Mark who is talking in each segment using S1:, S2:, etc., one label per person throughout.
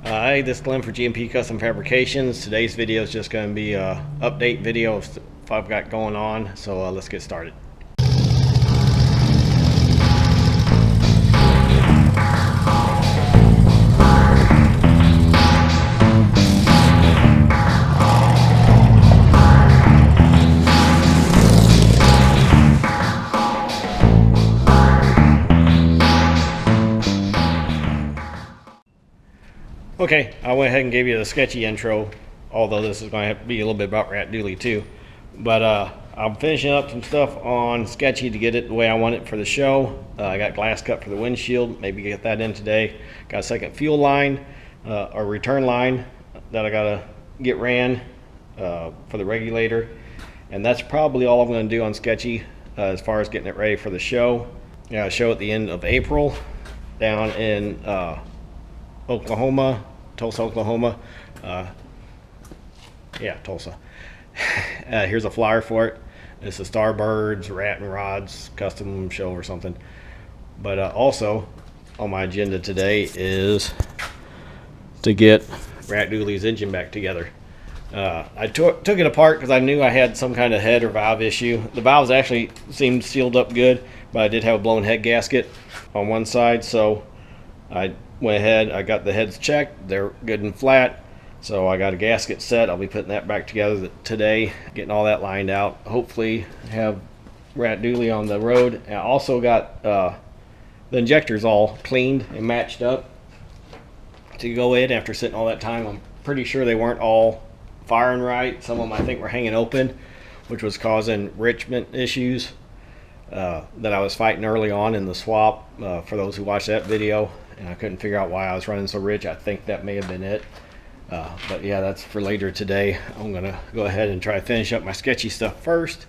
S1: Hi, this is Glenn for G&P Custom Fabrications. Today's video is just going to be a update video of stuff I've got going on. So let's get started. Okay, I went ahead and gave you the sketchy intro, although this is going to have to be a little bit about Rat Dooley too. But I'm finishing up some stuff on sketchy to get it the way I want it for the show. I got glass cut for the windshield, maybe get that in today. Got a second fuel line, or return line that I got to get ran for the regulator. And that's probably all I'm going to do on sketchy as far as getting it ready for the show. Yeah, show at the end of April down in Oklahoma, Tulsa, Oklahoma. Yeah, Tulsa. Here's a flyer for it. It's a Starbirds, Rat and Rods custom show or something. But also on my agenda today is to get Rat Dooley's engine back together. I took it apart because I knew I had some kind of head or valve issue. The valves actually seemed sealed up good, but I did have a blown head gasket on one side, so I went ahead, I got the heads checked, they're good and flat, so I got a gasket set. I'll be putting that back together today, getting all that lined out. Hopefully have Rat Dooley on the road. I also got the injectors all cleaned and matched up to go in after sitting all that time. I'm pretty sure they weren't all firing right. Some of them I think were hanging open, which was causing enrichment issues that I was fighting early on in the swap, for those who watched that video. And I couldn't figure out why I was running so rich. I think that may have been it. But yeah, that's for later today. I'm gonna go ahead and try to finish up my sketchy stuff first.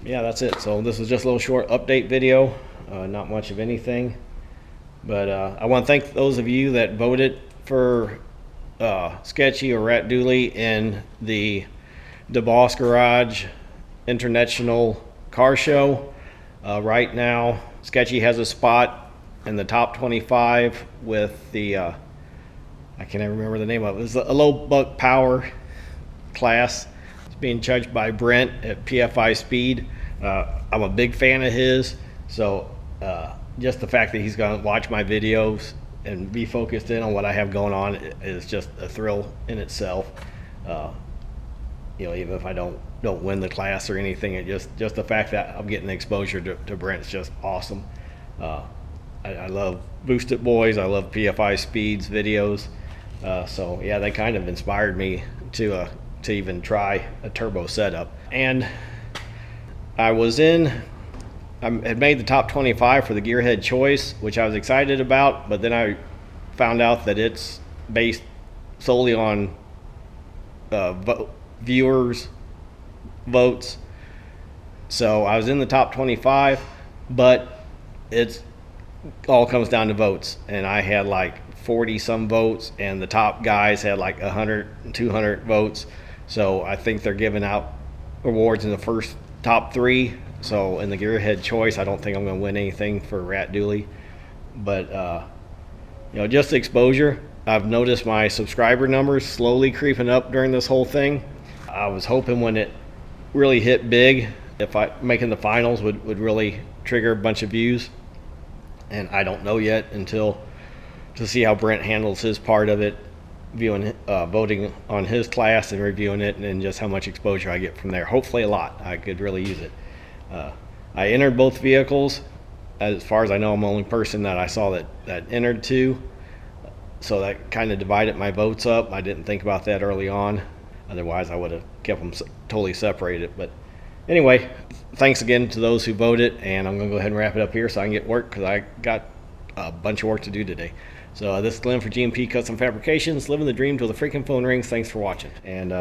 S1: Yeah, that's it. So this is just a little short update video, not much of anything. But I want to thank those of you that voted for sketchy or Rat Dooley in the DeBoss Garage International Car Show. Right now, sketchy has a spot in the top 25 with the I can't even remember the name of it. It's a low buck power class. It's being judged by Brent at PFI Speed. I'm a big fan of his, so just the fact that he's going to watch my videos and be focused in on what I have going on is just a thrill in itself. You know, even if I don't win the class or anything, it just the fact that I'm getting the exposure to Brent is just awesome. I love Boosted Boys. I love PFI Speed's videos. So yeah, they kind of inspired me to even try a turbo setup. And I had made the top 25 for the gearhead choice, which I was excited about, but then I found out that it's based solely on viewers' votes. So I was in the top 25, but it's all comes down to votes, and I had like 40 some votes, and the top guys had like 100 and 200 votes. So I think they're giving out awards in the first top 3. So in the gearhead choice, I don't think I'm going to win anything for Rat Dooley, but you know, just exposure. I've noticed my subscriber numbers slowly creeping up during this whole thing. I was hoping when it really hit big, if making the finals would really trigger a bunch of views. And I don't know yet until to see how Brent handles his part of it, voting on his class and reviewing it, and then just how much exposure I get from there. Hopefully a lot. I could really use it. I entered both vehicles. As far as I know, I'm the only person that I saw that entered 2. So that kind of divided my votes up. I didn't think about that early on. Otherwise, I would have kept them totally separated. But anyway, thanks again to those who voted, and I'm going to go ahead and wrap it up here so I can get work, because I got a bunch of work to do today. So this is Glenn for G&P Custom Fabrications, living the dream till the freaking phone rings. Thanks for watching. And